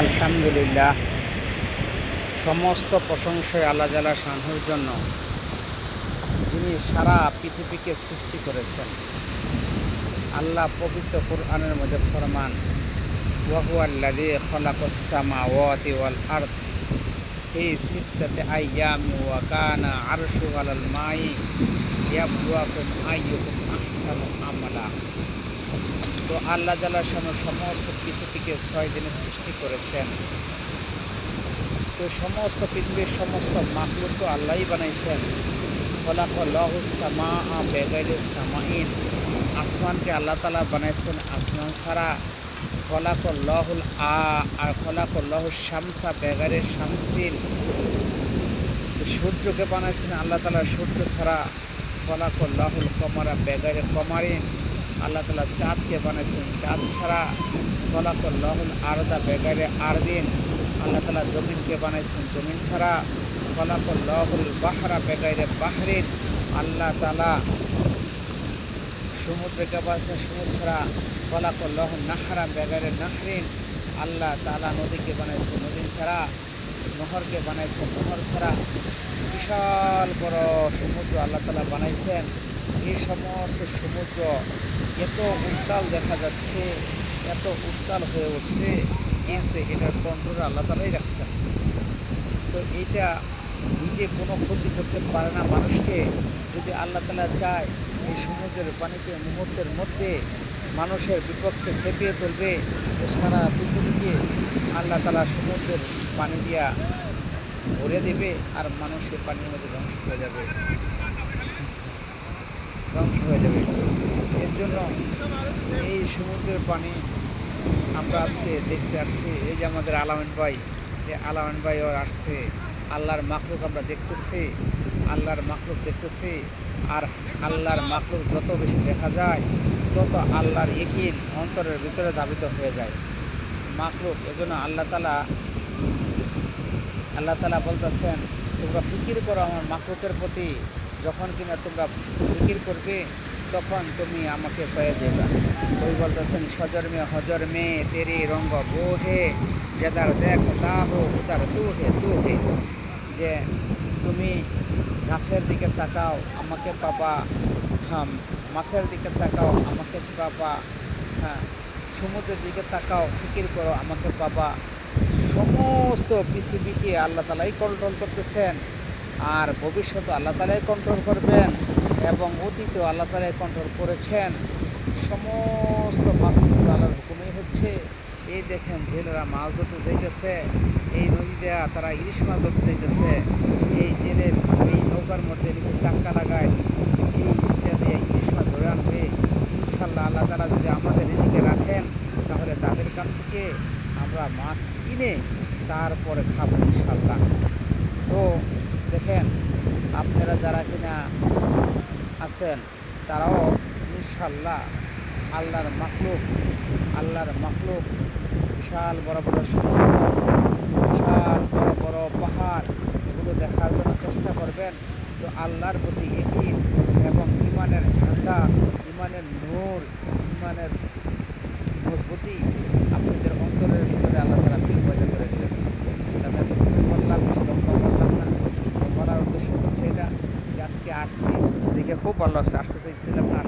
আলহামদুলিল্লাহ, সমস্ত প্রশংসায় আল্লাহ জাল্লা শানহুর জন্য, যিনি সারা পৃথিবীকে সৃষ্টি করেছেন। আল্লাহ পবিত্র কুরআনের মধ্যে ফরমান, ওয়াহুয়াল্লাযী খালাকাস সামাওয়াতি ওয়াল আরদ ফি সিত্তাতি আইয়ামিন ওয়া কানা আরশুহু আলাল মাই লিয়াবলুয়াকুম আইয়ুকুম আহসানু আমালা। তো আল্লাহ জাল্লা শানহু সমস্ত পৃথিবীকে 6 দিনে সৃষ্টি করেছেন। তো সমস্ত পৃথিবীর সমস্ত মাখলুক তো আল্লাহই বানাইছেন। খলাকাল্লাহুস সামাআ বিগাইরি সামাইন, আসমানকে আল্লাহ তাআলা বানাইছেন আসমান ছাড়া। খলাকাল্লাহুল আর খলাকাল্লাহুস শামসা বিগাইরি শামসিন, সূর্যকে বানাইছেন আল্লাহ তাআলা সূর্য ছাড়া। খলাকাল্লাহুল কমারা বিগাইরি কমারিন, আল্লাহ তাআলা চাঁদকে বানাইছেন চাঁদ ছাড়া। খলাকাল্লাহুল আরদা বিগাইরি আরদিন, আল্লাহ তাআলা জমিনকে বানাইছেন জমিন ছাড়া। খলাকাল্লাহুল বাহরা বিগাইরি বাহরিন, আল্লাহ তাআলা সমুদ্রকে বানাইছেন সমুদ্র ছাড়া। খলাকাল্লাহুন নাহরা বিগাইরি নাহরিন, আল্লাহ তাআলা নদীকে বানাইছেন নদী ছাড়া। নহরকে বানাইছেন নহর ছাড়া। বিশাল বড় সমুদ্র আল্লাহ তাআলা বানাইছেন। এই সমস্ত সমুদ্র এত উত্তাল দেখা যাচ্ছে, এত উত্তাল হয়ে উঠছে, কিন্তু এটার কন্ট্রোল আল্লাহ তাআলাই রাখছেন। তো এইটা নিজে কোনো ক্ষতি করতে পারে না মানুষকে। যদি আল্লাহ তাআলা চায়, এই সমুদ্রের পানিকে মুহূর্তের মধ্যে মানুষের বিপক্ষে খেপিয়ে তুলবে। তো সারা পৃথিবীকে আল্লাহ তাআলা সমুদ্রের পানি দিয়া ভরে দেবে, আর মানুষের পানির মধ্যে ধ্বংস হয়ে যাবে। এর জন্য এই সমুদ্রের পানি আমরা আজকে দেখতে আসছি। এই যে আমাদের আলামিন ভাই, এই আলামিন ভাইও আসছে। আল্লাহর মাখলুক আমরা দেখতেছি, আল্লাহর মাখলুক দেখতেছি। আর আল্লাহর মাখলুক যত বেশি দেখা যায়, তত আল্লাহর ইয়াকিন অন্তরের ভিতরে ধাবিত হয়ে যায়। মাখলুক এজন্য আল্লাহ তাআলা বলতেছেন, তোমরা ফিকির করো আমার মাখলুকের প্রতি। যখন কিনা তোমরা ফিকির করবে, তখন তুমি আমাকে পেয়ে যাবে। ওই বলতেছেন, সজর মে হজর মে তেরি রঙ্গ বোহে, যেদার দেখ তা হো উদার তু হে। যে তুমি গাছের দিকে তাকাও আমাকে পাবা, হ্যাঁ মাছের দিকে তাকাও আমাকে পাবা, হ্যাঁ সমুদ্রের দিকে তাকাও ফিকির করো আমাকে পাবা। সমস্ত পৃথিবীকে আল্লাহ তাআলাই কন্ট্রোল করতেছেন, আর ভবিষ্যতে আল্লাহ তাআলাই কন্ট্রোল করবেন, এবং অতীতেও আল্লাহ তাআলাই কন্ট্রোল করেছেন। সমস্ত মাখলুক আল্লাহর হুকুমেই হচ্ছে। এই দেখেন জেলেরা মাছ ধরতে যাইতেছে, এই নদীতে তারা ইলিশ মাছ ধরতে যাইতেছে। এই জেলের এই নৌকার মধ্যে নিচে চাক্কা লাগায় এইটা দিয়ে ইলিশ মাছ ধরে আনবে। ইনশাল্লাহ আল্লাহ তাআলা যদি আমাদের এদিকে রাখেন, তাহলে তাদের কাছ থেকে আমরা মাছ কিনে তারপরে খাবো ইনশাল্লাহ। তো দেখেন, আপনারা যারা কিনা আছেন, তারাও ইনশাল্লাহ আল্লাহর মাখলুক বিশাল বড় বড় সমুদ্র, বিশাল বড় বড় পাহাড়, এগুলো দেখার জন্য চেষ্টা করবেন। তো আল্লাহর প্রতি ইয়াকিন এবং ইমানের ঝান্ডা, ইমানের নূর, ইমানের মজবুতি আপনাদের অন্তরের ভিতরে আল্লাহ তাআলা পয়দা করে দেবেন। আমি এতটুকু বললাম, বেশি লম্বা বললাম না। বলার উদ্দেশ্য হচ্ছে এটা যে আজকে আসছি দেখে খুব ভালো লাগছে, আসতে চাইছিলাম না,